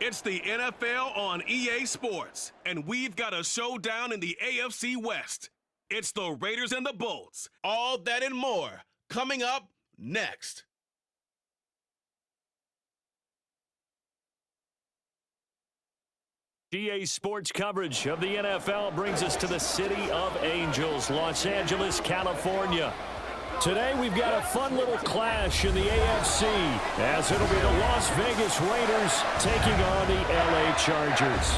It's the NFL on EA Sports, and we've got a showdown in the AFC West. It's the Raiders and the Bolts. All that and more coming up next. EA Sports coverage of the NFL brings us to the City of Angels, Los Angeles, California. Today we've got a fun little clash in the AFC as it'll be the Las Vegas Raiders taking on the LA Chargers.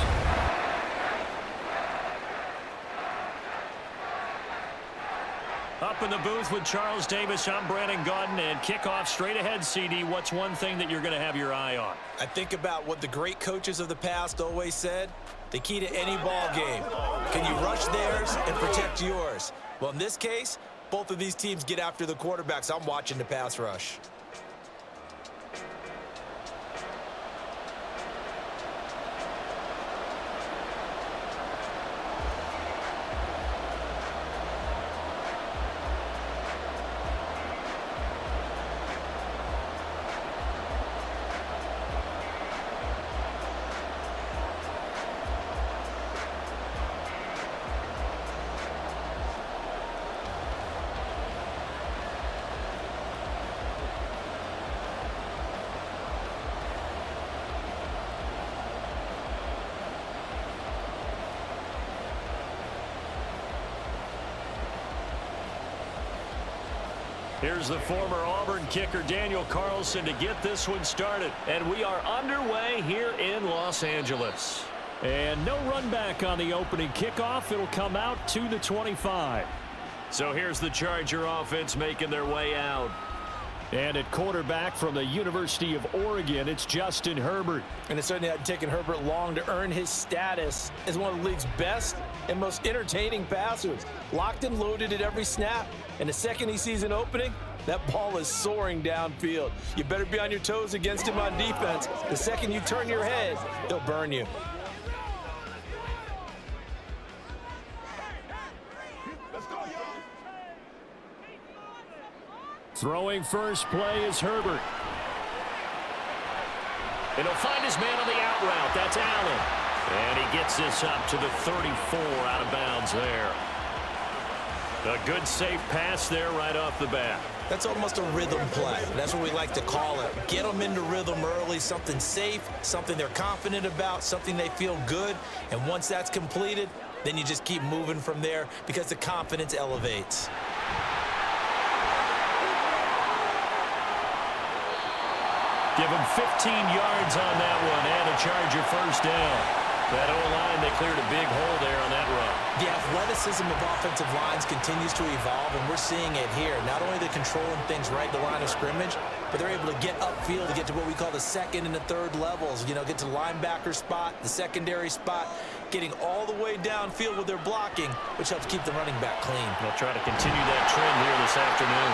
Up in the booth with Charles Davis, I'm Brandon Gaudin, and kickoff straight ahead, CD. What's one thing that you're going to have your eye on? I think about what the great coaches of the past always said. The key to any ball game. Can you rush theirs and protect yours? Well, in this case, both of these teams get after the quarterbacks. I'm watching the pass rush. Here's the former Auburn kicker, Daniel Carlson, to get this one started. And we are underway here in Los Angeles. And no run back on the opening kickoff. It'll come out to the 25. So here's the Charger offense making their way out. And at quarterback from the University of Oregon, it's Justin Herbert. And it certainly hadn't taken Herbert long to earn his status as one of the league's best and most entertaining passers. Locked and loaded at every snap. And the second he sees an opening, that ball is soaring downfield. You better be on your toes against him on defense. The second you turn your head, he'll burn you. Throwing first play is Herbert. And he'll find his man on the out route. That's Allen. And he gets this up to the 34 out of bounds there. A good safe pass there right off the bat. That's almost a rhythm play. That's what we like to call it. Get them into rhythm early, something safe, something they're confident about, something they feel good. And once that's completed, then you just keep moving from there because the confidence elevates. Give him 15 yards on that one and a Charger first down. That O-line, they cleared a big hole there on that run. The athleticism of offensive lines continues to evolve, and we're seeing it here. Not only are they controlling things right at the line of scrimmage, but they're able to get upfield to get to what we call the second and the third levels. You know, get to the linebacker spot, the secondary spot, getting all the way downfield with their blocking, which helps keep the running back clean. They'll try to continue that trend here this afternoon.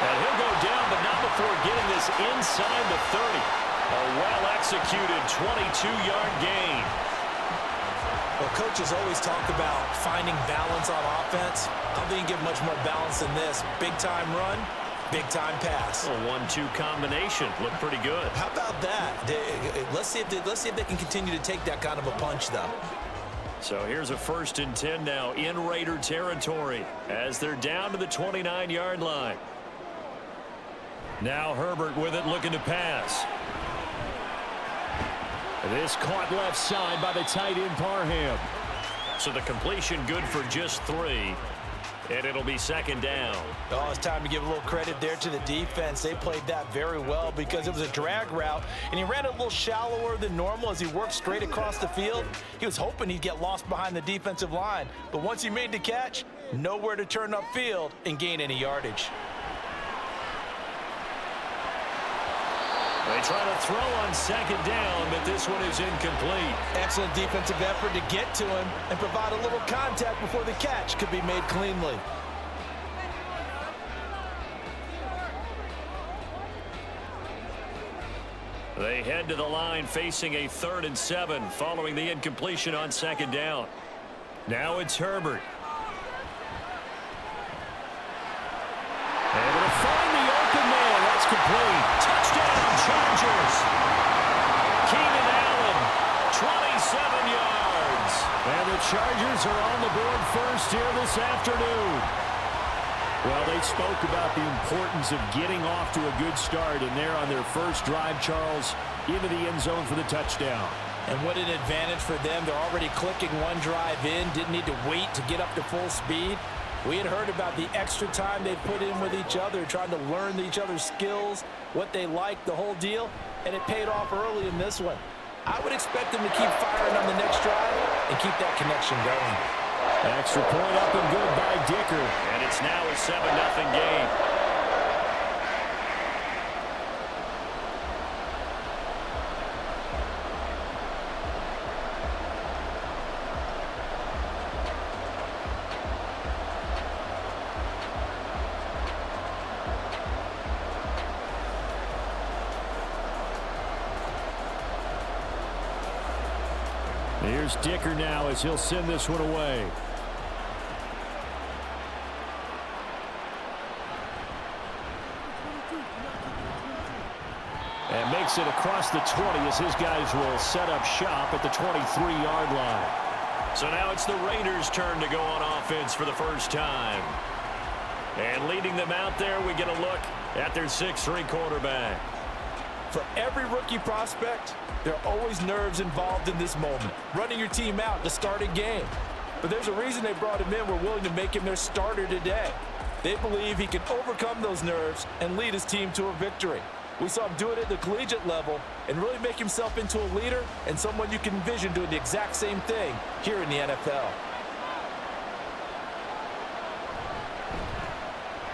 And he'll go down, but not before getting this inside the 30. A well-executed 22-yard gain. Well, coaches always talk about finding balance on offense. I don't think you get much more balance than this. Big-time run, big-time pass. A 1-2 combination. Looked pretty good. How about that? Let's see if they can continue to take that kind of a punch, though. So here's a 1st and 10 now in Raider territory as they're down to the 29-yard line. Now Herbert with it, looking to pass. This caught left side by the tight end Parham. So the completion good for just 3. And it'll be 2nd down. Oh, it's time to give a little credit there to the defense. They played that very well because it was a drag route, and he ran it a little shallower than normal as he worked straight across the field. He was hoping he'd get lost behind the defensive line, but once he made the catch, nowhere to turn upfield and gain any yardage. They try to throw on 2nd down, but this one is incomplete. Excellent defensive effort to get to him and provide a little contact before the catch could be made cleanly. They head to the line facing a 3rd and 7 following the incompletion on 2nd down. Now it's Herbert. Able to find the open man. That's complete. Touchdown, Chargers. Keenan Allen yards. And the Chargers are on the board first here this afternoon. Well, they spoke about the importance of getting off to a good start, and they're on their first drive, Charles, into the end zone for the touchdown. And what an advantage for them. They're already clicking one drive in, didn't need to wait to get up to full speed. We had heard about the extra time they put in with each other, trying to learn each other's skills, what they like, the whole deal, and it paid off early in this one. I would expect them to keep firing on the next drive and keep that connection going. Extra point up and good by Dicker. And it's now a 7-0 game. Here's Dicker now as he'll send this one away. And makes it across the 20 as his guys will set up shop at the 23-yard line. So now it's the Raiders' turn to go on offense for the first time. And leading them out there, we get a look at their 6'3" quarterback. For every rookie prospect, there are always nerves involved in this moment. Running your team out to start a game. But there's a reason they brought him in. We're willing to make him their starter today. They believe he can overcome those nerves and lead his team to a victory. We saw him do it at the collegiate level and really make himself into a leader and someone you can envision doing the exact same thing here in the NFL.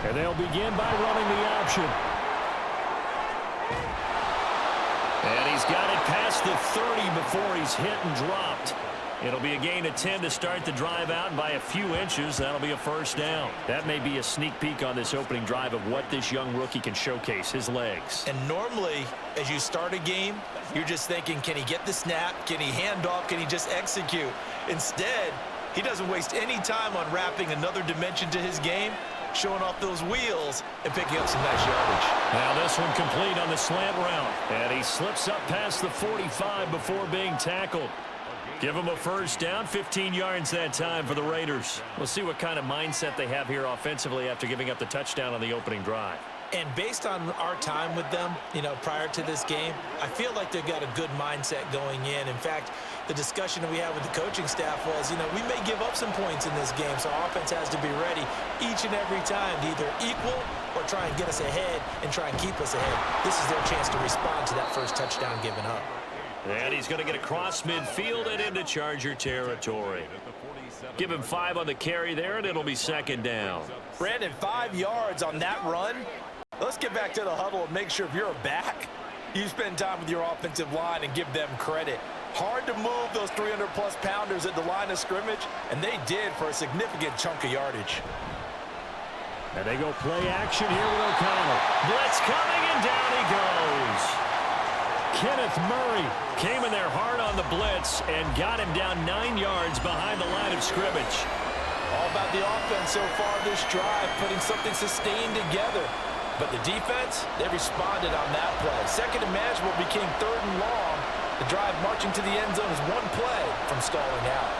And they'll begin by running the option. And he's got it past the 30 before he's hit and dropped. It'll be a gain of 10 to start the drive out, and by a few inches, that'll be a first down. That may be a sneak peek on this opening drive of what this young rookie can showcase, his legs. And normally, as you start a game, you're just thinking, can he get the snap? Can he hand off? Can he just execute? Instead, he doesn't waste any time on wrapping another dimension to his game, showing off those wheels and picking up some nice yardage. Now this one complete on the slant route. And he slips up past the 45 before being tackled. Give him a first down, 15 yards that time for the Raiders. We'll see what kind of mindset they have here offensively after giving up the touchdown on the opening drive. And based on our time with them, prior to this game, I feel like they've got a good mindset going in. In fact, the discussion that we had with the coaching staff was, we may give up some points in this game, so our offense has to be ready each and every time to either equal or try and get us ahead and try and keep us ahead. This is their chance to respond to that first touchdown given up. And he's going to get across midfield and into Charger territory. Give him 5 on the carry there, and it'll be second down. Brandon, 5 yards on that run. Let's get back to the huddle and make sure if you're a back, you spend time with your offensive line and give them credit. Hard to move those 300-plus pounders at the line of scrimmage, and they did for a significant chunk of yardage. And they go play action here with O'Connell. Blitz coming, and down he goes. Kenneth Murray came in there hard on the blitz and got him down 9 yards behind the line of scrimmage. All about the offense so far this drive, putting something sustained together. But the defense, they responded on that play. Second and manageable became 3rd and long. The drive marching to the end zone is one play from stalling out.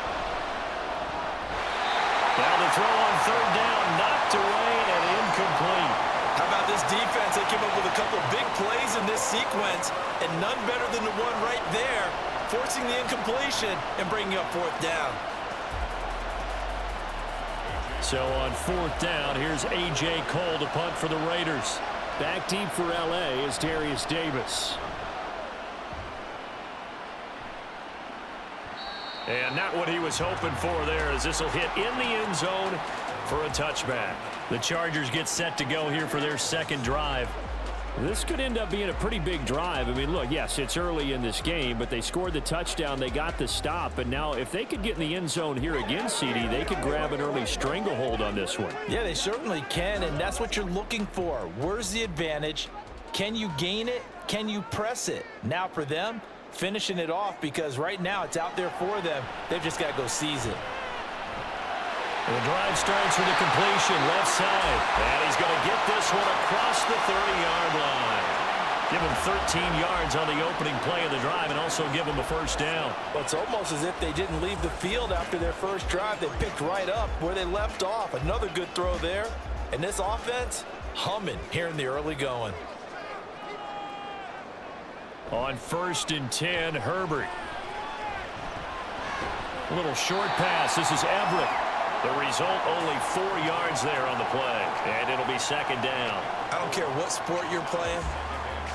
Now the throw on 3rd down, knocked away and incomplete. How about this defense? They came up with a couple of big plays in this sequence, and none better than the one right there, forcing the incompletion and bringing up 4th down. So on 4th down, here's A.J. Cole to punt for the Raiders. Back deep for L.A. is Darius Davis. And not what he was hoping for there, as this will hit in the end zone for a touchback. The Chargers get set to go here for their second drive. This could end up being a pretty big drive. I mean, look, yes, it's early in this game, but they scored the touchdown, they got the stop, and now if they could get in the end zone here again, CD, they could grab an early stranglehold on this one. Yeah, they certainly can, and that's what you're looking for. Where's the advantage? Can you gain it? Can you press it? Now for them, finishing it off, because right now it's out there for them. They've just got to go seize it. The drive starts with a completion left side. And he's going to get this one across the 30-yard line. Give him 13 yards on the opening play of the drive and also give him a first down. Well, it's almost as if they didn't leave the field after their first drive. They picked right up where they left off. Another good throw there. And this offense, humming here in the early going. On 1st and 10, Herbert. A little short pass. This is Everett. The result, only 4 yards there on the play. And it'll be second down. I don't care what sport you're playing.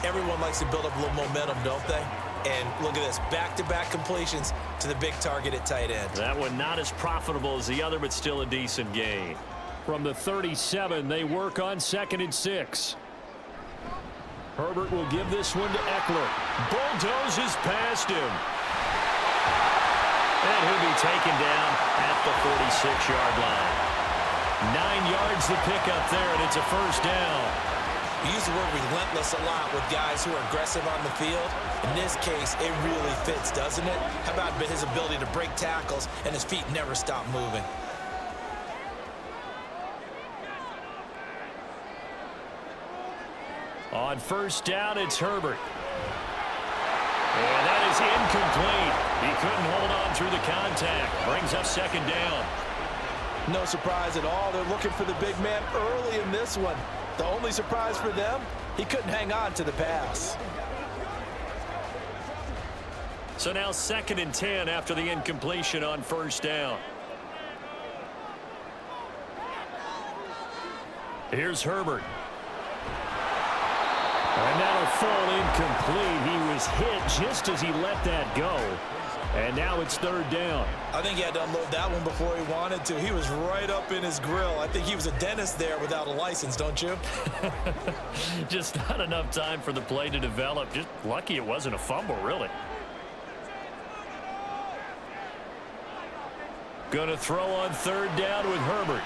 Everyone likes to build up a little momentum, don't they? And look at this, back-to-back completions to the big target at tight end. That one not as profitable as the other, but still a decent gain. From the 37, they work on 2nd and 6. Herbert will give this one to Eckler. Bulldozes past him. And he'll be taken down at the 46-yard line. 9 yards the pickup there, and it's a first down. We use the word relentless a lot with guys who are aggressive on the field. In this case, it really fits, doesn't it? How about his ability to break tackles and his feet never stop moving? On 1st down, it's Herbert. And that is incomplete. He couldn't hold on through the contact. Brings up 2nd down. No surprise at all. They're looking for the big man early in this one. The only surprise for them, he couldn't hang on to the pass. So now 2nd and 10 after the incompletion on 1st down. Here's Herbert. And that'll fall incomplete. He was hit just as he let that go. And now it's 3rd down. I think he had to unload that one before he wanted to. He was right up in his grill. I think he was a dentist there without a license, don't you? Just not enough time for the play to develop. Just lucky it wasn't a fumble, really. Gonna throw on 3rd down with Herbert.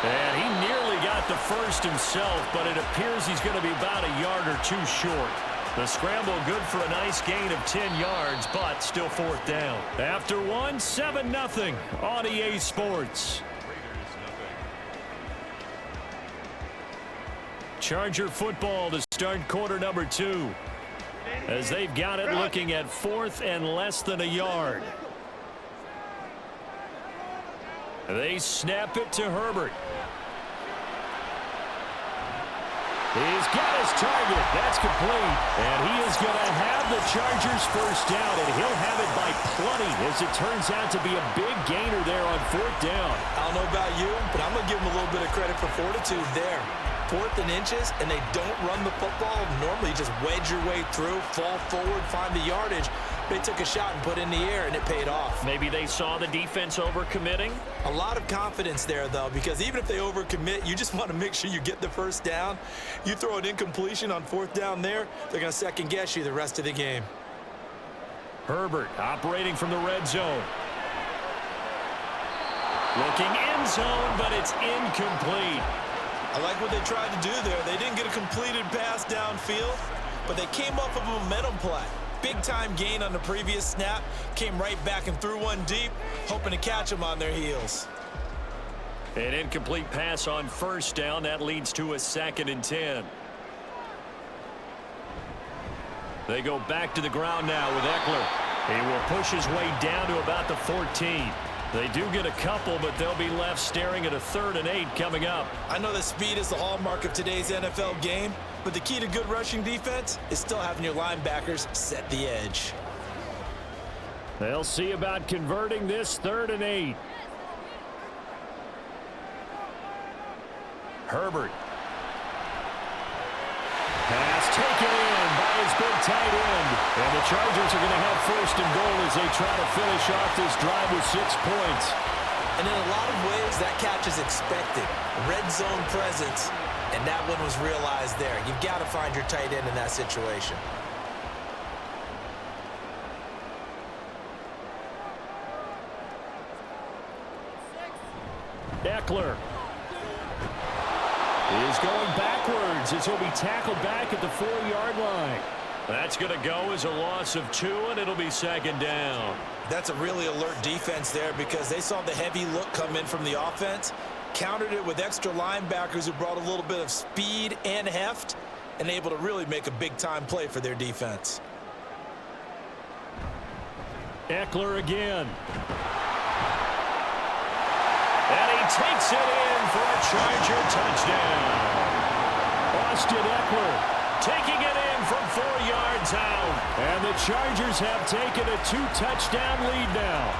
And he nearly got the first himself, but it appears he's going to be about a yard or 2 short. The scramble good for a nice gain of 10 yards, but still 4th down. After one, 7-0 on EA Sports. Charger football to start quarter number 2. As they've got it looking at 4th and less than a yard. They snap it to Herbert. He's got his target. That's complete. And he is going to have the Chargers first down, and he'll have it by plenty as it turns out to be a big gainer there on 4th down. I don't know about you, but I'm going to give him a little bit of credit for fortitude there. 4th and inches, and they don't run the football. Normally, you just wedge your way through, fall forward, find the yardage. They took a shot and put it in the air, and it paid off. Maybe they saw the defense overcommitting. A lot of confidence there, though, because even if they overcommit, you just want to make sure you get the first down. You throw an incompletion on 4th down there, they're going to second-guess you the rest of the game. Herbert operating from the red zone. Looking end zone, but it's incomplete. I like what they tried to do there. They didn't get a completed pass downfield, but they came off of a momentum play. Big-time gain on the previous snap. Came right back and threw one deep, hoping to catch them on their heels. An incomplete pass on 1st down. That leads to a 2nd and 10. They go back to the ground now with Eckler. He will push his way down to about the 14. They do get a couple, but they'll be left staring at a 3rd and 8 coming up. I know that speed is the hallmark of today's NFL game, but the key to good rushing defense is still having your linebackers set the edge. They'll see about converting this 3rd and 8. Herbert. Pass taken in by his big tight end. And the Chargers are going to have 1st and goal as they try to finish off this drive with 6 points. And in a lot of ways, that catch is expected. Red zone presence, and that one was realized there. You've got to find your tight end in that situation. Eckler is going backwards as he'll be tackled back at the 4-yard line. That's going to go as a loss of 2, and it'll be 2nd down. That's a really alert defense there because they saw the heavy look come in from the offense, countered it with extra linebackers who brought a little bit of speed and heft, and able to really make a big-time play for their defense. Eckler again. And he takes it in for a Charger touchdown. Austin Eckler taking it in from 4 yards out. And the Chargers have taken a 2-touchdown lead now.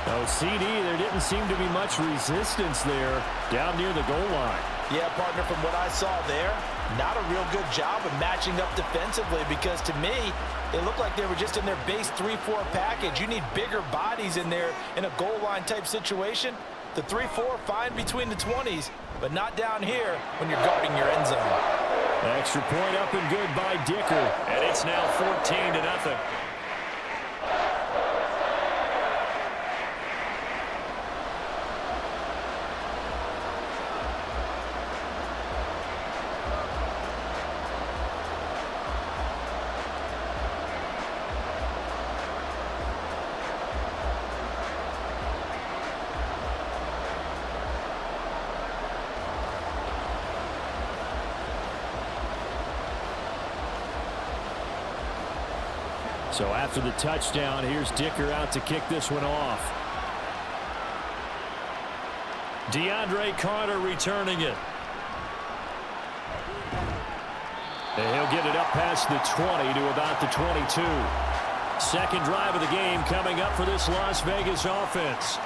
Oh, CD, there didn't seem to be much resistance there down near the goal line. Yeah, partner, from what I saw there, not a real good job of matching up defensively, because to me, it looked like they were just in their base 3-4 package. You need bigger bodies in there in a goal line type situation. The 3-4 fine between the 20s, but not down here when you're guarding your end zone. Extra point up and good by Dicker. And it's now 14-0. So after the touchdown, here's Dicker out to kick this one off. DeAndre Carter returning it. And he'll get it up past the 20 to about the 22. Second drive of the game coming up for this Las Vegas offense.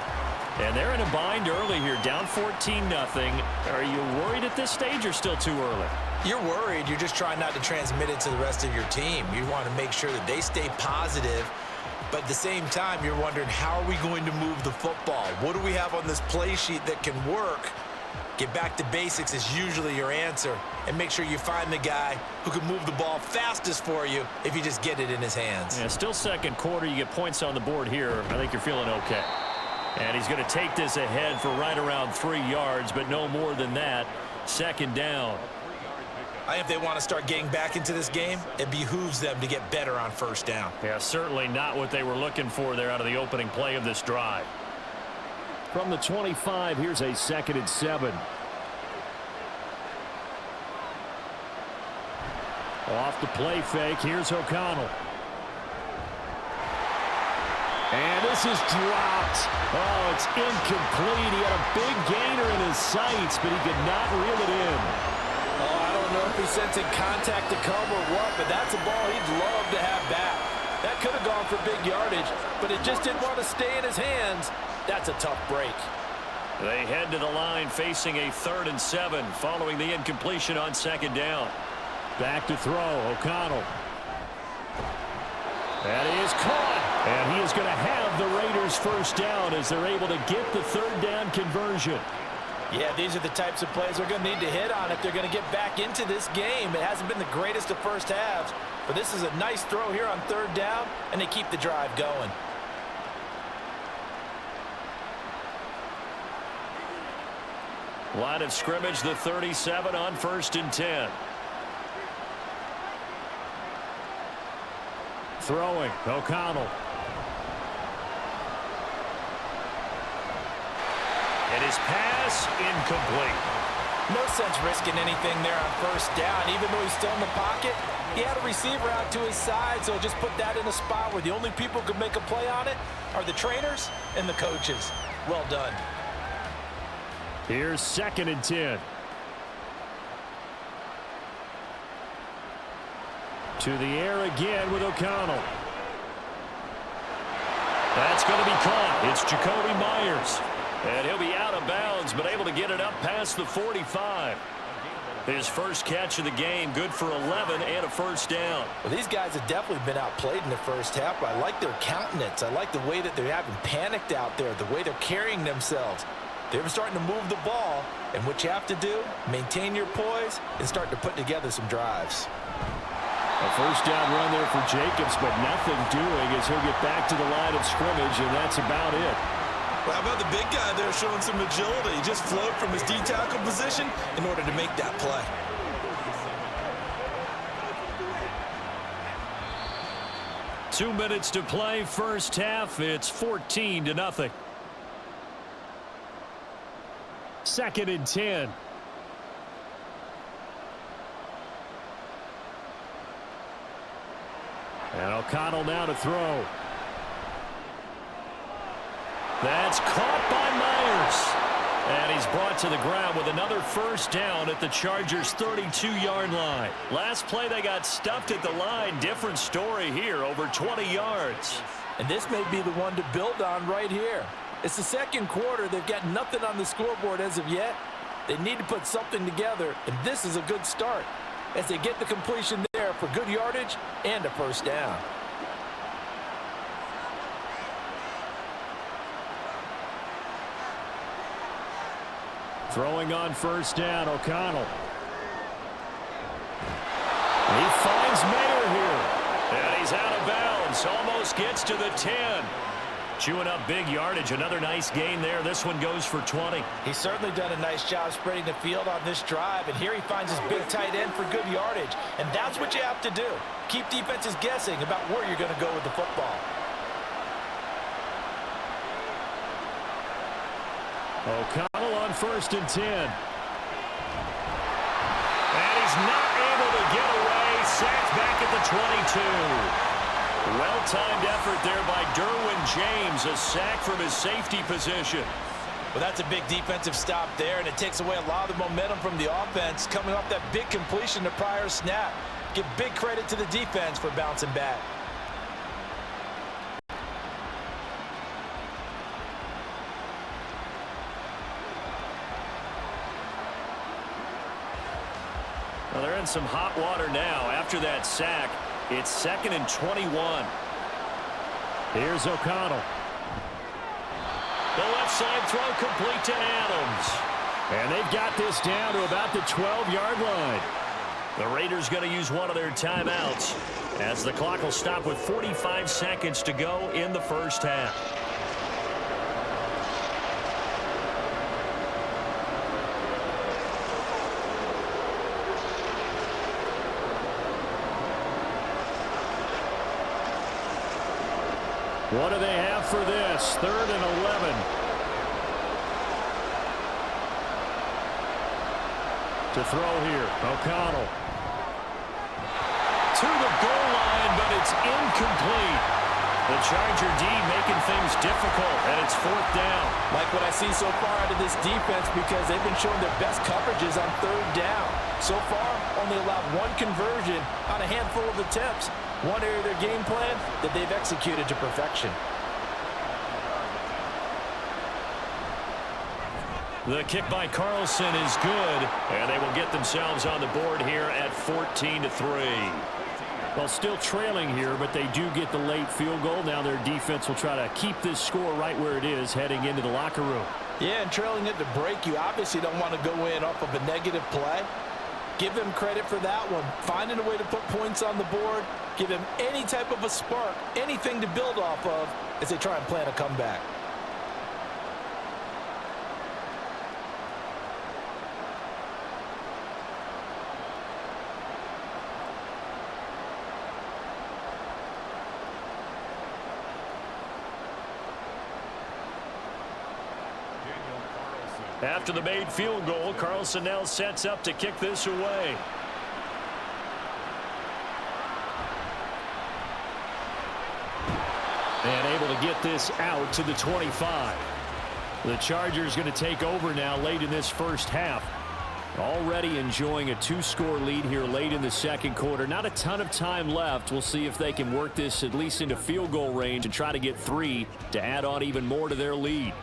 And they're in a bind early here, down 14-0. Are you worried at this stage or still too early? You're worried. You're just trying not to transmit it to the rest of your team. You want to make sure that they stay positive, but at the same time, you're wondering, how are we going to move the football? What do we have on this play sheet that can work? Get back to basics is usually your answer, and make sure you find the guy who can move the ball fastest for you if you just get it in his hands. Yeah, still second quarter. You get points on the board here. I think you're feeling okay. And he's going to take this ahead for right around 3 yards, but no more than that. Second down. If they want to start getting back into this game, it behooves them to get better on first down. Yeah, certainly not what they were looking for there out of the opening play of this drive. From the 25, here's a 2nd and 7. Off the play fake, here's O'Connell. And this is dropped. Oh, it's incomplete. He had a big gainer in his sights, but he could not reel it in. I don't know if he's sensing contact to come or what, but that's a ball he'd love to have back. That could have gone for big yardage, but it just didn't want to stay in his hands. That's a tough break. They head to the line facing a 3rd and 7 following the incompletion on 2nd down. Back to throw, O'Connell. That is caught, and he is going to have the Raiders first down as they're able to get the 3rd down conversion. Yeah, these are the types of plays they're going to need to hit on if they're going to get back into this game. It hasn't been the greatest of first halves, but this is a nice throw here on 3rd down, and they keep the drive going. Line of scrimmage, the 37 on 1st and 10. Throwing, O'Connell. And his pass incomplete. No sense risking anything there on 1st down. Even though he's still in the pocket, he had a receiver out to his side, so just put that in a spot where the only people who could make a play on it are the trainers and the coaches. Well done. Here's 2nd and 10. To the air again with O'Connell. That's going to be caught. It's Jacoby Myers. And he'll be out of bounds, but able to get it up past the 45. His first catch of the game, good for 11 and a first down. Well, these guys have definitely been outplayed in the first half, but I like their countenance. I like the way that they haven't panicked out there, the way they're carrying themselves. They're starting to move the ball, and what you have to do, maintain your poise and start to put together some drives. A first down run there for Jacobs, but nothing doing as he'll get back to the line of scrimmage, and that's about it. Well, how about the big guy there showing some agility? He just float from his D-tackle position in order to make that play. Two minutes to play, first half. It's 14-0. 2nd and 10. And O'Connell now to throw. That's caught by Myers. And he's brought to the ground with another first down at the Chargers' 32-yard line. Last play, they got stuffed at the line. Different story here, over 20 yards. And this may be the one to build on right here. It's the second quarter. They've got nothing on the scoreboard as of yet. They need to put something together, and this is a good start as they get the completion there for good yardage and a first down. Throwing on first down, O'Connell. He finds Mayer here. And he's out of bounds. Almost gets to the 10. Chewing up big yardage. Another nice gain there. This one goes for 20. He's certainly done a nice job spreading the field on this drive. And here he finds his big tight end for good yardage. And that's what you have to do. Keep defenses guessing about where you're going to go with the football. O'Connell on 1st and 10. And he's not able to get away. Sacked back at the 22. Well-timed effort there by Derwin James. A sack from his safety position. Well, that's a big defensive stop there, and it takes away a lot of the momentum from the offense coming off that big completion the prior snap. Give big credit to the defense for bouncing back. Well, they're in some hot water now. After that sack, it's 2nd and 21. Here's O'Connell. The left side throw complete to Adams. And they've got this down to about the 12-yard line. The Raiders going to use one of their timeouts as the clock will stop with 45 seconds to go in the first half. What do they have for this? 3rd and 11. To throw here, O'Connell. To the goal line, but it's incomplete. The Charger D making things difficult, and it's 4th down. Like what I see so far out of this defense because they've been showing their best coverages on 3rd down. So far, only allowed one conversion on a handful of attempts. One area of their game plan that they've executed to perfection. The kick by Carlson is good, and they will get themselves on the board here at 14-3. Well, still trailing here, but they do get the late field goal. Now their defense will try to keep this score right where it is heading into the locker room. Yeah, and trailing it to break, you obviously don't want to go in off of a negative play. Give them credit for that one. Finding a way to put points on the board. Give them any type of a spark, anything to build off of as they try and plan a comeback. After the made field goal, Carlson now sets up to kick this away. And able to get this out to the 25. The Chargers going to take over now late in this first half. Already enjoying a 2-score lead here late in the second quarter. Not a ton of time left. We'll see if they can work this at least into field goal range and try to get 3 to add on even more to their lead.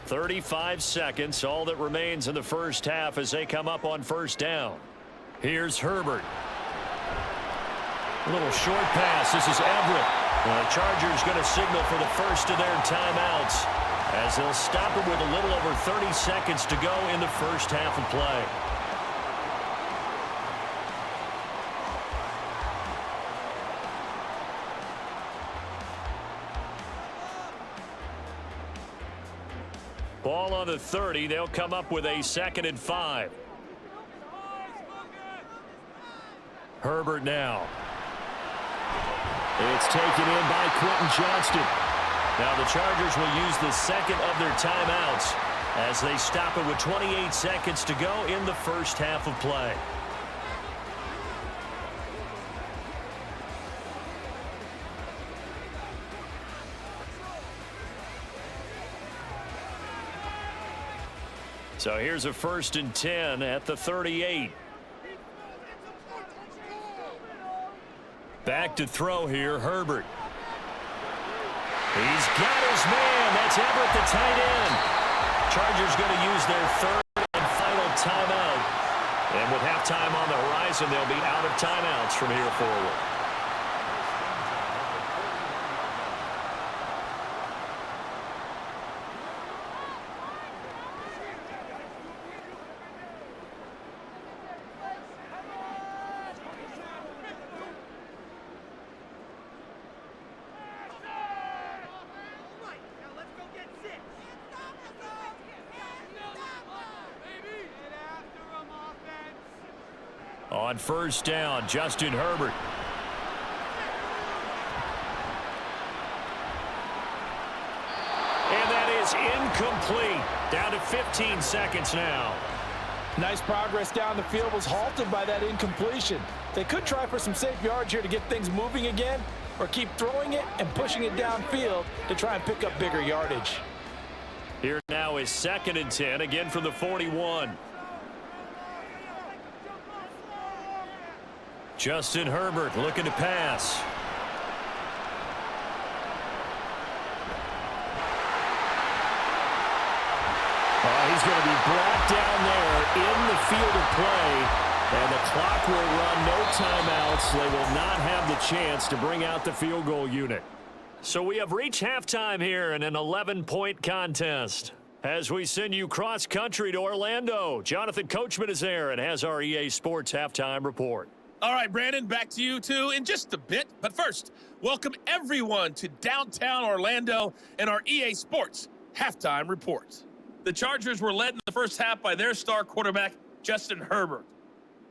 "35 seconds, all that remains in the first half as they come up on first down. Here's Herbert. A little short pass. This is Everett. The Chargers going to signal for the first of their timeouts as they'll stop it with a little over 30 seconds to go in the first half of play. Ball on the 30. They'll come up with a 2nd and 5. Herbert now. It's taken in by Quentin Johnston. Now the Chargers will use the second of their timeouts as they stop it with 28 seconds to go in the first half of play. So here's a 1st and 10 at the 38. Back to throw here, Herbert. He's got his man. That's Everett, the tight end. Chargers going to use their third and final timeout. And with halftime on the horizon, they'll be out of timeouts from here forward. On 1st down, Justin Herbert. And that is incomplete. Down to 15 seconds now. Nice progress down the field, was halted by that incompletion. They could try for some safe yards here to get things moving again, or keep throwing it and pushing it downfield to try and pick up bigger yardage. Here now is 2nd and 10, again from the 41. Justin Herbert looking to pass. He's going to be brought down there in the field of play, and the clock will run, no timeouts. They will not have the chance to bring out the field goal unit. So we have reached halftime here in an 11-point contest. As we send you cross-country to Orlando, Jonathan Coachman is there and has our EA Sports halftime report. All right, Brandon, back to you, too, in just a bit. But first, welcome everyone to downtown Orlando and our EA Sports halftime report. The Chargers were led in the first half by their star quarterback, Justin Herbert.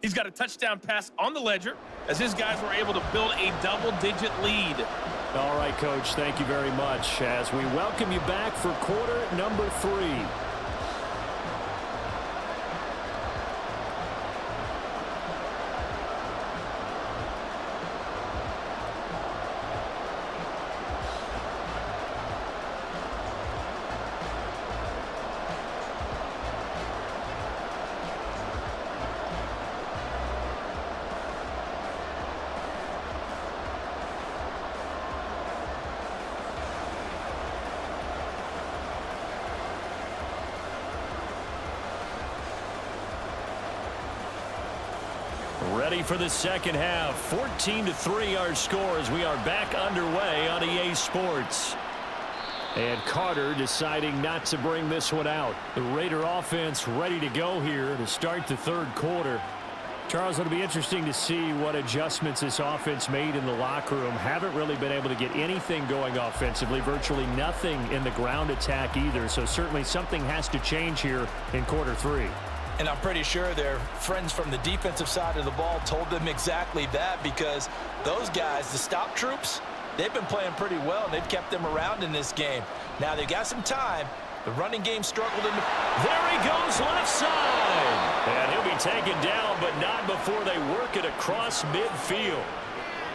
He's got a touchdown pass on the ledger as his guys were able to build a double-digit lead. All right, Coach, thank you very much as we welcome you back for quarter number 3. Ready for the second half. 14-3 our score as we are back underway on EA Sports. And Carter deciding not to bring this one out. The Raider offense ready to go here to start the third quarter. Charles, it'll be interesting to see what adjustments this offense made in the locker room. Haven't really been able to get anything going offensively. Virtually nothing in the ground attack either. So certainly something has to change here in quarter 3. And I'm pretty sure their friends from the defensive side of the ball told them exactly that, because those guys, the stop troops, they've been playing pretty well, and they've kept them around in this game. Now they've got some time. The running game struggled in the... There he goes left side. And he'll be taken down, but not before they work it across midfield.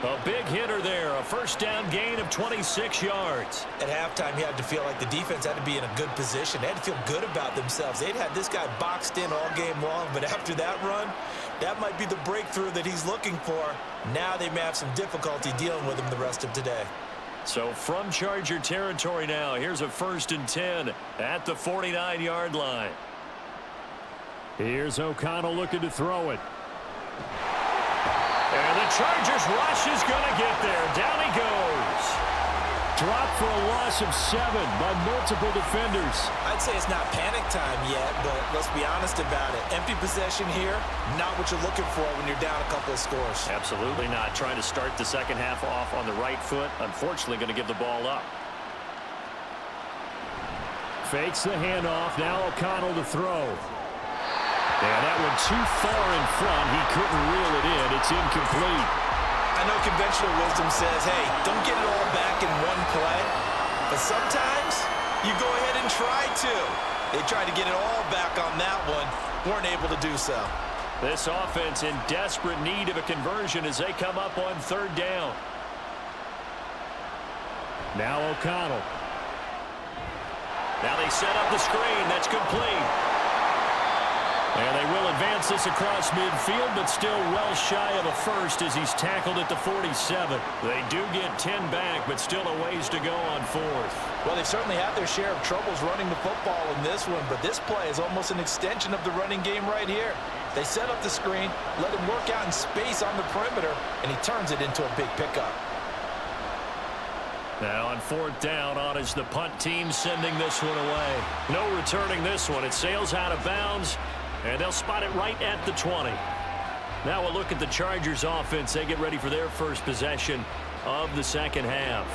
A big hitter there, a first down gain of 26 yards. At halftime, you had to feel like the defense had to be in a good position. They had to feel good about themselves. They'd had this guy boxed in all game long, but after that run, that might be the breakthrough that he's looking for. Now they may have some difficulty dealing with him the rest of today. So from Charger territory now, here's a 1st and 10 at the 49-yard line. Here's O'Connell looking to throw it. And the Chargers rush is going to get there. Down he goes. Dropped for a loss of 7 by multiple defenders. I'd say it's not panic time yet, but let's be honest about it. Empty possession here, not what you're looking for when you're down a couple of scores. Absolutely not. Trying to start the second half off on the right foot. Unfortunately, going to give the ball up. Fakes the handoff. Now O'Connell to throw. And that one too far in front. He couldn't reel it in. It's incomplete. I know conventional wisdom says, hey, don't get it all back in one play. But sometimes you go ahead and try to. They tried to get it all back on that one. Weren't able to do so. This offense in desperate need of a conversion as they come up on third down. Now O'Connell. Now they set up the screen. That's complete. And they will advance this across midfield, but still well shy of a first as he's tackled at the 47. They do get 10 back, but still a ways to go on fourth. Well, they've certainly had their share of troubles running the football in this one, but this play is almost an extension of the running game right here. They set up the screen, let him work out in space on the perimeter, and he turns it into a big pickup. Now on fourth down, on is the punt team sending this one away. No returning this one. It sails out of bounds, and they'll spot it right at the 20. Now a look at the Chargers offense. They get ready for their first possession of the second half.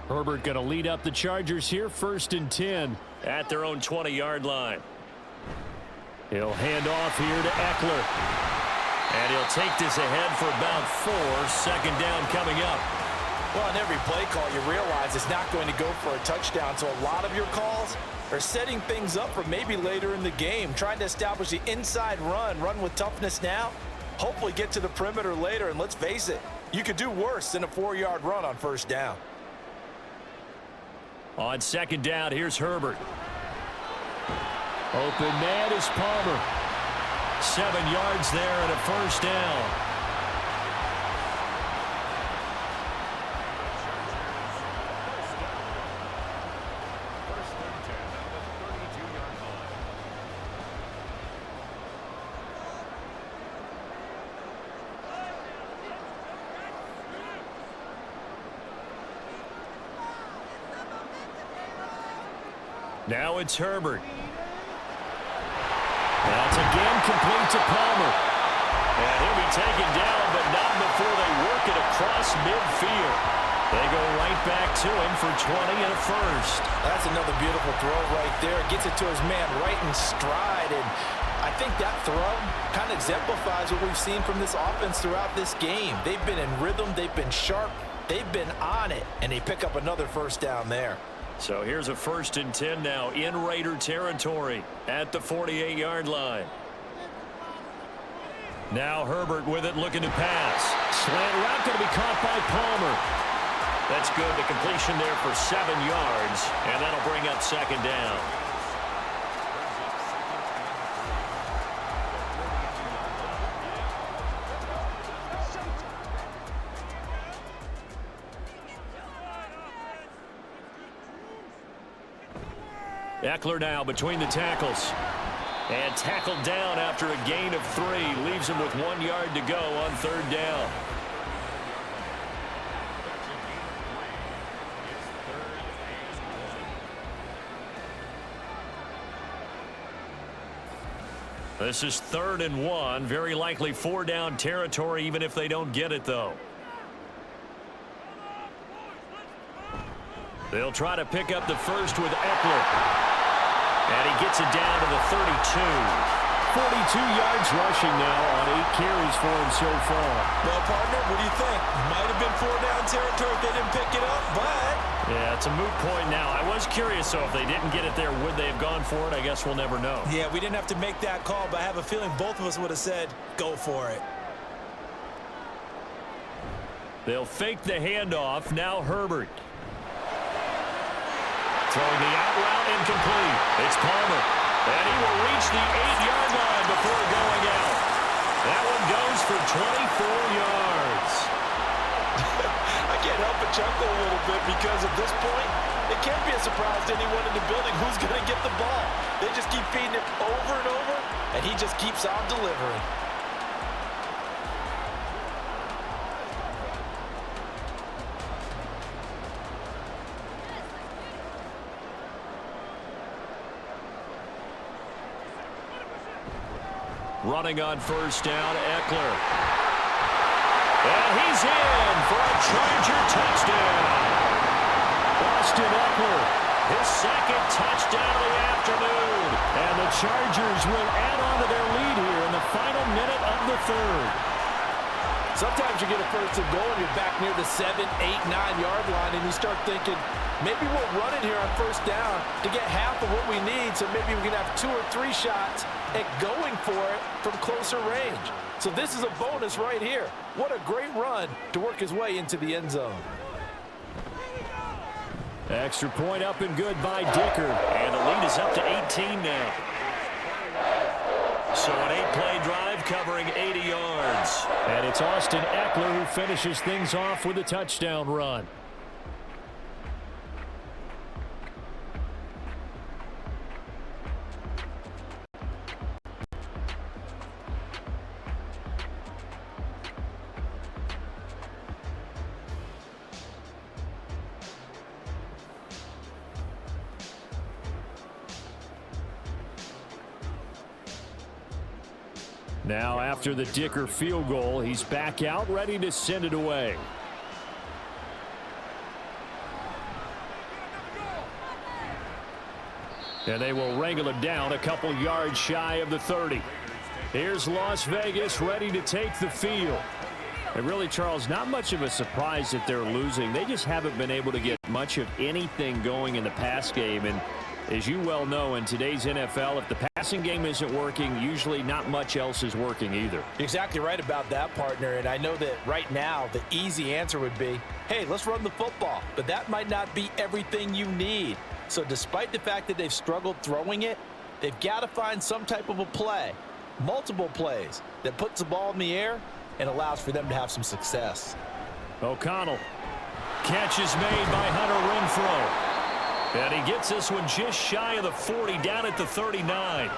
Herbert going to lead up the Chargers here, 1st and 10 at their own 20-yard line. He'll hand off here to Eckler. And he'll take this ahead for about 4. Second down coming up. Well, on every play call, you realize it's not going to go for a touchdown, so a lot of your calls are setting things up for maybe later in the game, trying to establish the inside run with toughness now, hopefully get to the perimeter later, and let's face it, you could do worse than a 4-yard run on first down. On second down, here's Herbert. Open man is Palmer. 7 yards there and a first down. Now it's Herbert. That's again complete to Palmer. And he'll be taken down, but not before they work it across midfield. They go right back to him for 20 and a first. That's another beautiful throw right there. Gets it to his man right in stride. And I think that throw kind of exemplifies what we've seen from this offense throughout this game. They've been in rhythm. They've been sharp. They've been on it. And they pick up another first down there. So here's a 1st and 10 now in Raider territory at the 48-yard line. Now Herbert with it, looking to pass. Slant route going to be caught by Palmer. That's good. The completion there for 7 yards, and that'll bring up second down. Eckler now between the tackles. And tackled down after a gain of 3. Leaves him with 1 yard to go on third down. This is 3rd and 1. Very likely 4-down territory even if they don't get it, though. They'll try to pick up the first with Eckler. And he gets it down to the 32. 42 yards rushing now on 8 carries for him so far. Well, partner, what do you think? Might have been 4-down territory if they didn't pick it up, but... Yeah, it's a moot point now. I was curious, though, if they didn't get it there, would they have gone for it? I guess we'll never know. Yeah, we didn't have to make that call, but I have a feeling both of us would have said, go for it. They'll fake the handoff. Now Herbert. Throwing the out route incomplete. It's Palmer. And he will reach the 8-yard line before going out. That one goes for 24 yards. I can't help but chuckle a little bit because at this point, it can't be a surprise to anyone in the building who's going to get the ball. They just keep feeding it over and over, and he just keeps on delivering. Running on first down, Eckler. And he's in for a Charger touchdown. Austin Ekeler, his second touchdown of the afternoon. And the Chargers will add on to their lead here in the final minute of the third. Sometimes you get a first and goal and you're back near the 7, 8, 9-yard line, and you start thinking, maybe we'll run it here on first down to get half of what we need, so maybe we can have 2 or 3 shots at going for it from closer range. So this is a bonus right here. What a great run to work his way into the end zone. Extra point up and good by Dicker. And the lead is up to 18 now. So an 8-play drive covering 80 yards. And it's Austin Ekeler who finishes things off with a touchdown run. Now after the Dicker field goal, he's back out ready to send it away. And they will wrangle him down a couple yards shy of the 30. Here's Las Vegas ready to take the field. And really, Charles, not much of a surprise that they're losing. They just haven't been able to get much of anything going in the pass game. And as you well know, in today's NFL, if the passing game isn't working, usually not much else is working either. You're exactly right about that, partner. And I know that right now the easy answer would be, hey, let's run the football. But that might not be everything you need. So despite the fact that they've struggled throwing it, they've got to find some type of a play, multiple plays, that puts the ball in the air and allows for them to have some success. O'Connell. Catch is made by Hunter Renfrow. And he gets this one just shy of the 40, down at the 39.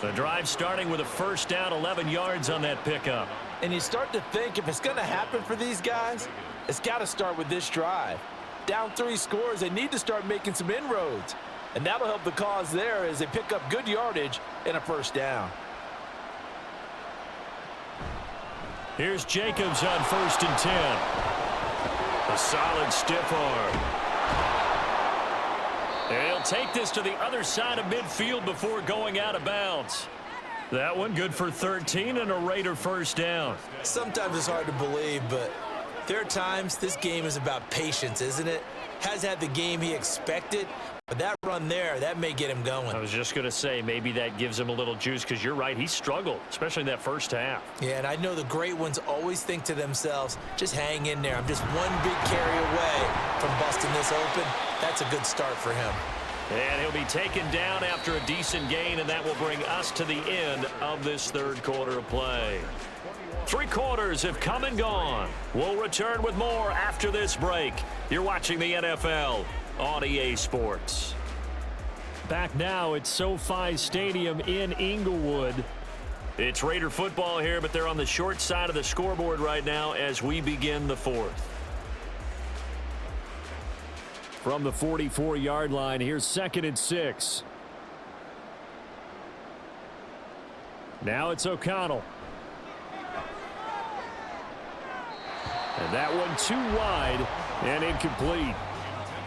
The drive starting with a first down, 11 yards on that pickup. And you start to think if it's going to happen for these guys, it's got to start with this drive. Down 3 scores, they need to start making some inroads. And that'll help the cause there as they pick up good yardage and a first down. Here's Jacobs on 1st and 10. A solid stiff arm. And he'll take this to the other side of midfield before going out of bounds. That one good for 13 and a Raider first down. Sometimes it's hard to believe, but there are times this game is about patience, isn't it? Has had the game he expected, but that run there, that may get him going. I was just going to say, maybe that gives him a little juice, because you're right, he struggled, especially in that first half. Yeah, and I know the great ones always think to themselves, just hang in there. I'm just one big carry away from busting this open. That's a good start for him. And he'll be taken down after a decent gain, and that will bring us to the end of this third quarter of play. 3 quarters have come and gone. We'll return with more after this break. You're watching the NFL on EA Sports. Back now at SoFi Stadium in Inglewood. It's Raider football here, but they're on the short side of the scoreboard right now as we begin the fourth. From the 44-yard line, here's 2nd and 6. Now it's O'Connell. And that one too wide and incomplete.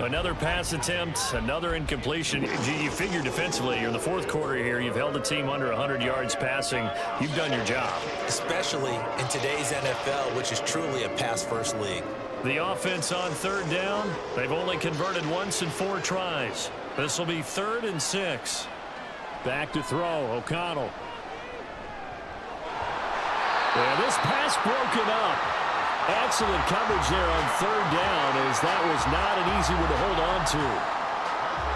Another pass attempt, another incompletion. You figure defensively, you're in the fourth quarter here. You've held a team under 100 yards passing. You've done your job. Especially in today's NFL, which is truly a pass-first league. The offense on 3rd down, they've only converted once in 4 tries. This will be 3rd and 6. Back to throw, O'Connell. And this pass broken up. Excellent coverage there on 3rd down, as that was not an easy one to hold on to.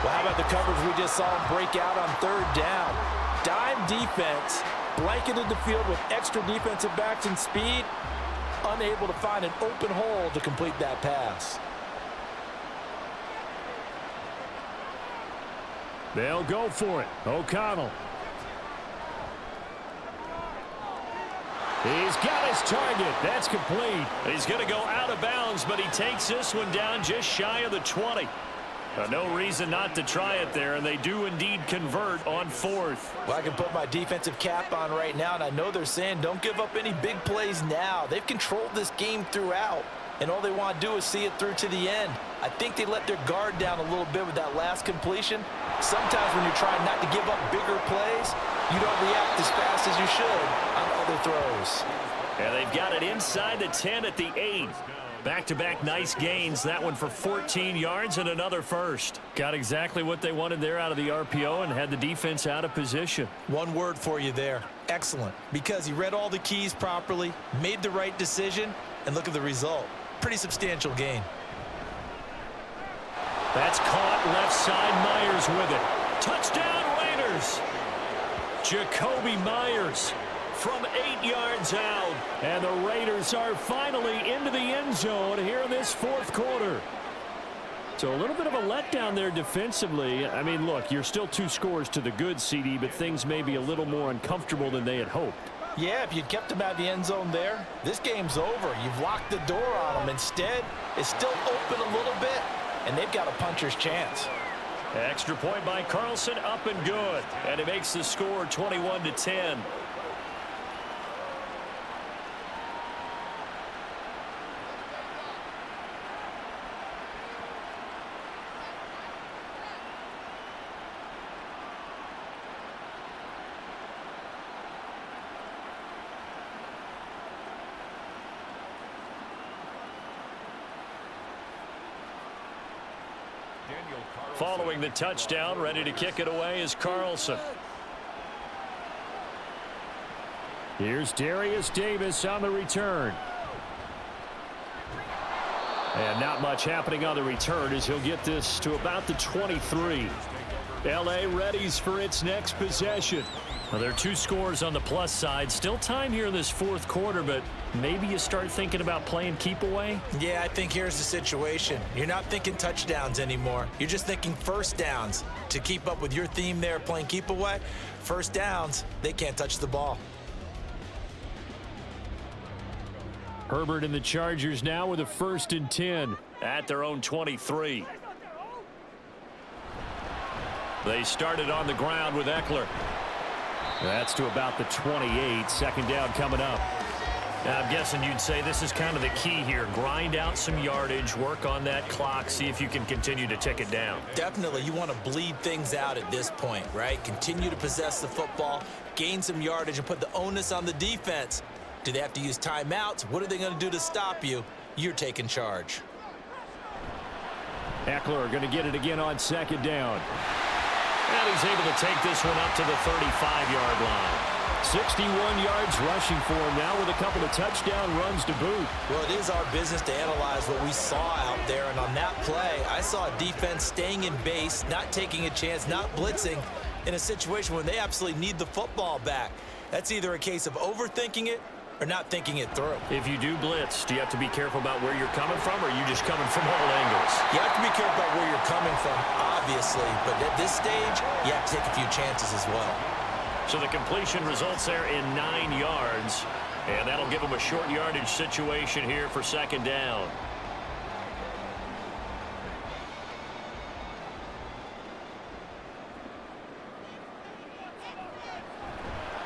Well, how about the coverage we just saw him break out on 3rd down? Dime defense, blanketed the field with extra defensive backs and speed, unable to find an open hole to complete that pass. They'll go for it. O'Connell. He's got his target. That's complete. He's going to go out of bounds, but he takes this one down just shy of the 20. No reason not to try it there, and they do indeed convert on fourth. Well, I can put my defensive cap on right now, and I know they're saying don't give up any big plays now. They've controlled this game throughout, and all they want to do is see it through to the end. I think they let their guard down a little bit with that last completion. Sometimes when you're trying not to give up bigger plays, you don't react as fast as you should on other throws. And they've got it inside the 10 at the 8. Back-to-back nice gains. That one for 14 yards and another first. Got exactly what they wanted there out of the RPO and had the defense out of position. One word for you there. Excellent. Because he read all the keys properly, made the right decision, and look at the result. Pretty substantial gain. That's caught left side. Myers with it. Touchdown Raiders. Jakobi Myers from 8 yards out. And the Raiders are finally into the end zone here in this fourth quarter. So a little bit of a letdown there defensively. I mean, look, you're still 2 scores to the good, CD, but things may be a little more uncomfortable than they had hoped. Yeah, if you'd kept them out of the end zone there, this game's over. You've locked the door on them. Instead, it's still open a little bit, and they've got a puncher's chance. Extra point by Carlson, up and good. And it makes the score 21-10. Following the touchdown, ready to kick it away is Carlson. Here's Darius Davis on the return. And not much happening on the return as he'll get this to about the 23. L.A. readies for its next possession. Well, there are 2 scores on the plus side. Still time here in this fourth quarter, but maybe you start thinking about playing keep away? Yeah, I think here's the situation. You're not thinking touchdowns anymore. You're just thinking first downs. To keep up with your theme there, playing keep away, first downs, they can't touch the ball. Herbert and the Chargers now with a 1st and 10 at their own 23. They started on the ground with Eckler. That's to about the 28. Second down coming up. Now, I'm guessing you'd say this is kind of the key here. Grind out some yardage, work on that clock, see if you can continue to tick it down. Definitely, you want to bleed things out at this point, right? Continue to possess the football, gain some yardage, and put the onus on the defense. Do they have to use timeouts? What are they going to do to stop you? You're taking charge. Eckler going to get it again on second down. And he's able to take this one up to the 35-yard line. 61 yards rushing for him now with a couple of touchdown runs to boot. Well, it is our business to analyze what we saw out there, and on that play, I saw a defense staying in base, not taking a chance, not blitzing in a situation where they absolutely need the football back. That's either a case of overthinking it or not thinking it through. If you do blitz, do you have to be careful about where you're coming from, or are you just coming from all angles? You have to be careful about where you're coming from, obviously, but at this stage, you have to take a few chances as well. So the completion results there in 9 yards, and that'll give them a short yardage situation here for second down.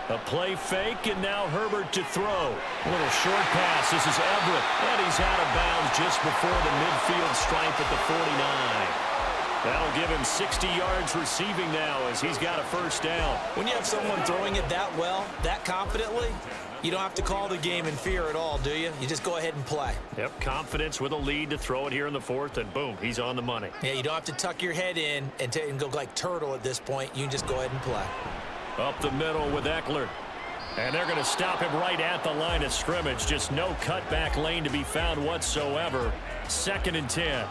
A play fake, and now Herbert to throw. A little short pass. This is Everett, and he's out of bounds just before the midfield stripe at the 49. That'll give him 60 yards receiving now as he's got a first down. When you have someone throwing it that well, that confidently, you don't have to call the game in fear at all, do you? You just go ahead and play. Yep, confidence with a lead to throw it here in the fourth, and boom, he's on the money. Yeah, you don't have to tuck your head in and go like turtle at this point. You can just go ahead and play. Up the middle with Eckler. And they're going to stop him right at the line of scrimmage. Just no cutback lane to be found whatsoever. 2nd and 10.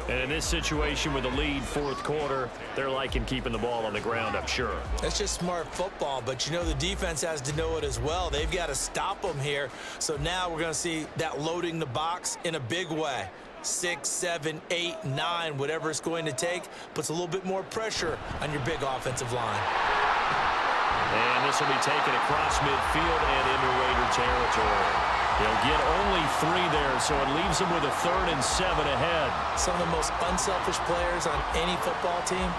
And in this situation with the lead, fourth quarter, they're liking keeping the ball on the ground, I'm sure. That's just smart football, but you know the defense has to know it as well. They've got to stop them here. So now we're going to see that loading the box in a big way. 6, 7, 8, 9, whatever it's going to take, puts a little bit more pressure on your big offensive line. And this will be taken across midfield and into Raider territory. He'll get only 3 there, so it leaves him with a 3rd and 7 ahead. Some of the most unselfish players on any football team,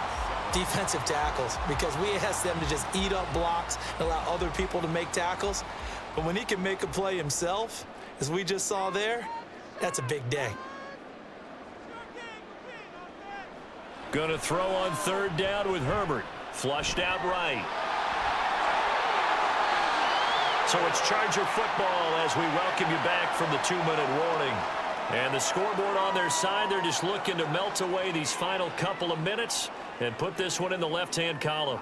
defensive tackles, because we ask them to just eat up blocks and allow other people to make tackles. But when he can make a play himself, as we just saw there, that's a big day. Going to throw on 3rd down with Herbert. Flushed out right. So it's Charger football as we welcome you back from the 2-minute warning. And the scoreboard on their side, they're just looking to melt away these final couple of minutes and put this one in the left-hand column.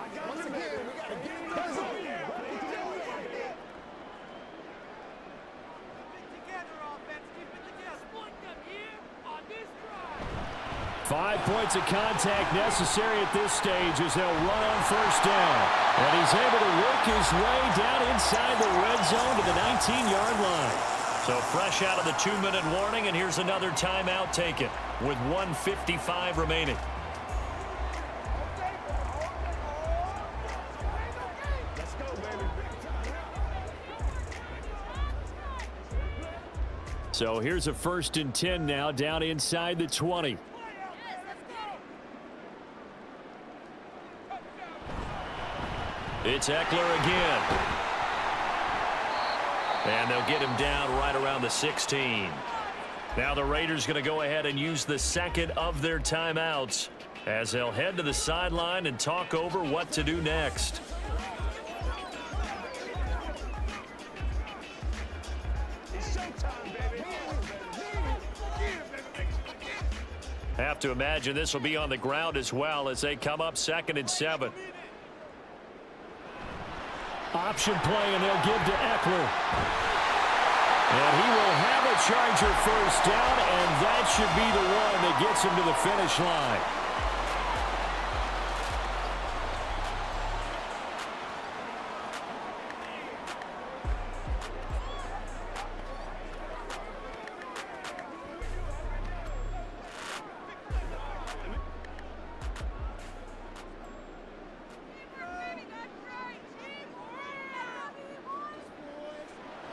Five points of contact necessary at this stage as they'll run on 1st down. And he's able to work his way down inside the red zone to the 19-yard line. So fresh out of the 2-minute warning, and here's another timeout taken with 1:55 remaining. So here's a 1st and 10 now down inside the 20. It's Eckler again. And they'll get him down right around the 16. Now the Raiders going to go ahead and use the 2nd of their timeouts as they'll head to the sideline and talk over what to do next. Have to imagine this will be on the ground as well as they come up 2nd and 7. Option play, and they'll give to Eckler. And he will have a Charger 1st down, and that should be the one that gets him to the finish line.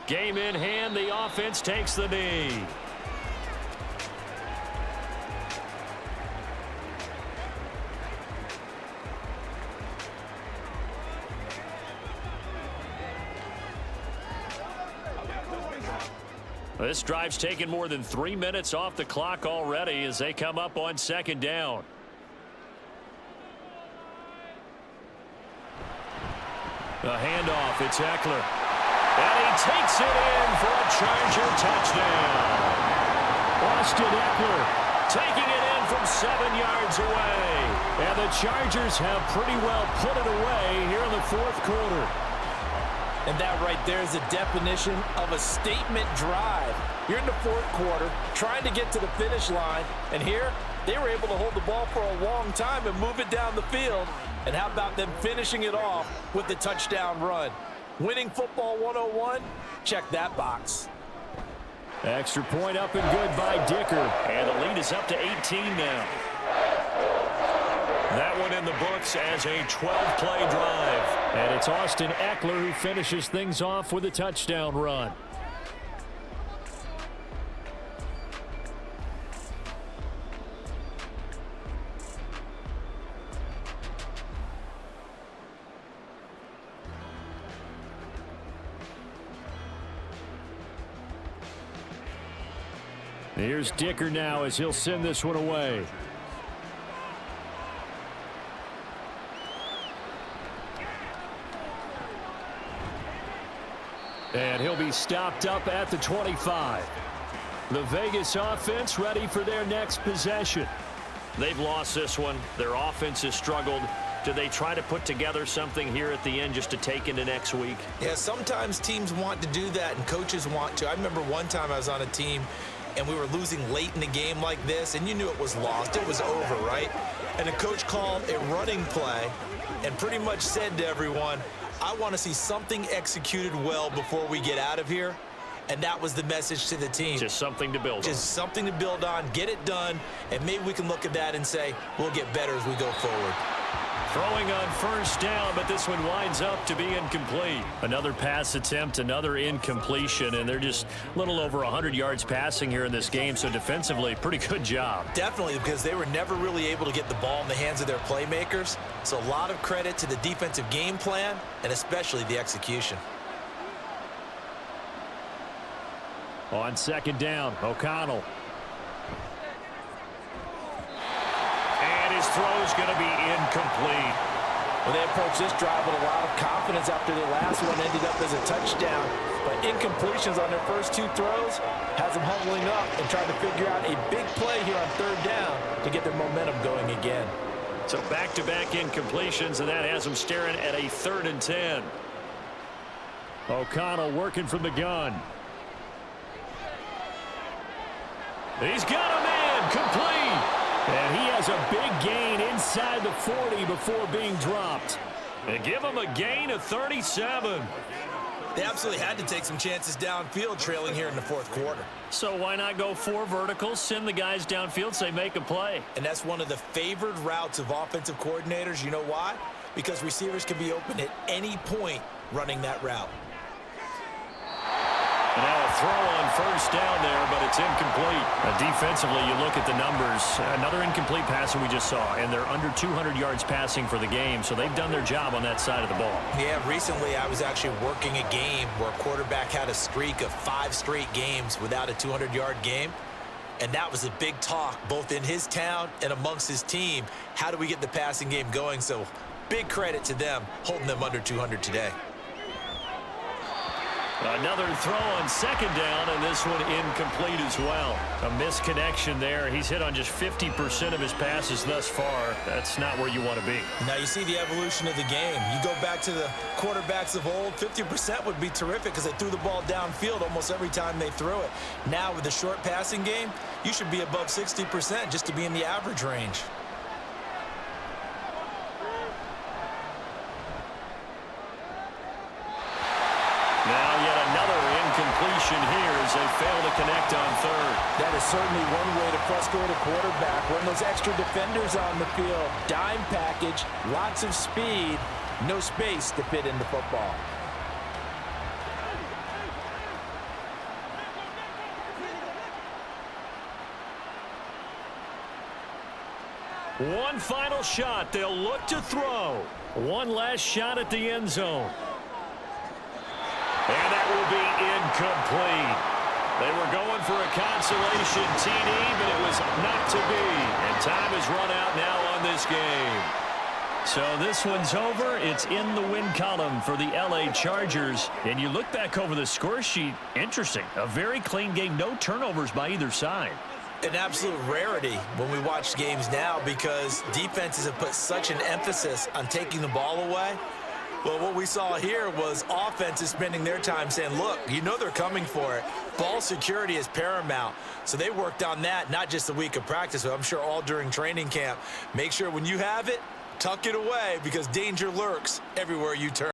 Game in hand, the offense takes the knee. This drive's taken more than 3 minutes off the clock already as they come up on 2nd down. The handoff, it's Eckler. And he takes it in for a Charger touchdown. Austin Eckler taking it in from 7 yards away. And the Chargers have pretty well put it away here in the 4th quarter. And that right there is the definition of a statement drive. You're in the 4th quarter, trying to get to the finish line, and here they were able to hold the ball for a long time and move it down the field. And how about them finishing it off with the touchdown run? Winning football 101, check that box. Extra point up and good by Dicker. And the lead is up to 18 now. That one in the books as a 12-play drive. And it's Austin Eckler who finishes things off with a touchdown run. Here's Dicker now as he'll send this one away. And he'll be stopped up at the 25. The Vegas offense ready for their next possession. They've lost this one. Their offense has struggled. Do they try to put together something here at the end just to take into next week? Yeah, sometimes teams want to do that and coaches want to. I remember one time I was on a team and we were losing late in the game like this, and you knew it was lost. It was over, right? And the coach called a running play and pretty much said to everyone, I want to see something executed well before we get out of here. And that was the message to the team. Just something to build on. Just something to build on, get it done, and maybe we can look at that and say, we'll get better as we go forward. Throwing on first down, but this one winds up to be incomplete. Another pass attempt, another incompletion, and they're just a little over 100 yards passing here in this game, so defensively, pretty good job. Definitely, because they were never really able to get the ball in the hands of their playmakers, so a lot of credit to the defensive game plan and especially the execution. On second down, O'Connell. And his throw is going to be incomplete. Well, they approached this drive with a lot of confidence after the last one ended up as a touchdown. But incompletions on their first two throws has them huddling up and trying to figure out a big play here on third down to get their momentum going again. So back-to-back incompletions, and that has them staring at a 3rd and 10. O'Connell working from the gun. He's got a man complete. And he has a big gain inside the 40 before being dropped. And give him a gain of 37. They absolutely had to take some chances downfield trailing here in the fourth quarter. So why not go 4 verticals, send the guys downfield, say make a play. And that's one of the favored routes of offensive coordinators. You know why? Because receivers can be open at any point running that route. And now a throw on first down there, but it's incomplete. Defensively, you look at the numbers. Another incomplete pass that we just saw, and they're under 200 yards passing for the game, so they've done their job on that side of the ball. Yeah, recently I was actually working a game where a quarterback had a streak of 5 straight games without a 200-yard game. And that was a big talk, both in his town and amongst his team. How do we get the passing game going? So big credit to them holding them under 200 today. Another throw on second down, and this one incomplete as well. A misconnection there. He's hit on just 50% of his passes thus far. That's not where you want to be. Now you see the evolution of the game. You go back to the quarterbacks of old, 50% would be terrific because they threw the ball downfield almost every time they threw it. Now with the short passing game, you should be above 60% just to be in the average range. Now yet another incompletion here as they fail to connect on third. That is certainly one way to frustrate a quarterback. Run those extra defenders on the field. Dime package, lots of speed, no space to fit in the football. One final shot. They'll look to throw. One last shot at the end zone. And that will be incomplete. They were going for a consolation TD, but it was not to be. And time has run out now on this game. So this one's over. It's in the win column for the LA Chargers. And you look back over the score sheet, interesting. A very clean game, no turnovers by either side. An absolute rarity when we watch games now because defenses have put such an emphasis on taking the ball away. Well, what we saw here was offenses spending their time saying, look, you know they're coming for it. Ball security is paramount. So they worked on that, not just a week of practice, but I'm sure all during training camp. Make sure when you have it, tuck it away because danger lurks everywhere you turn.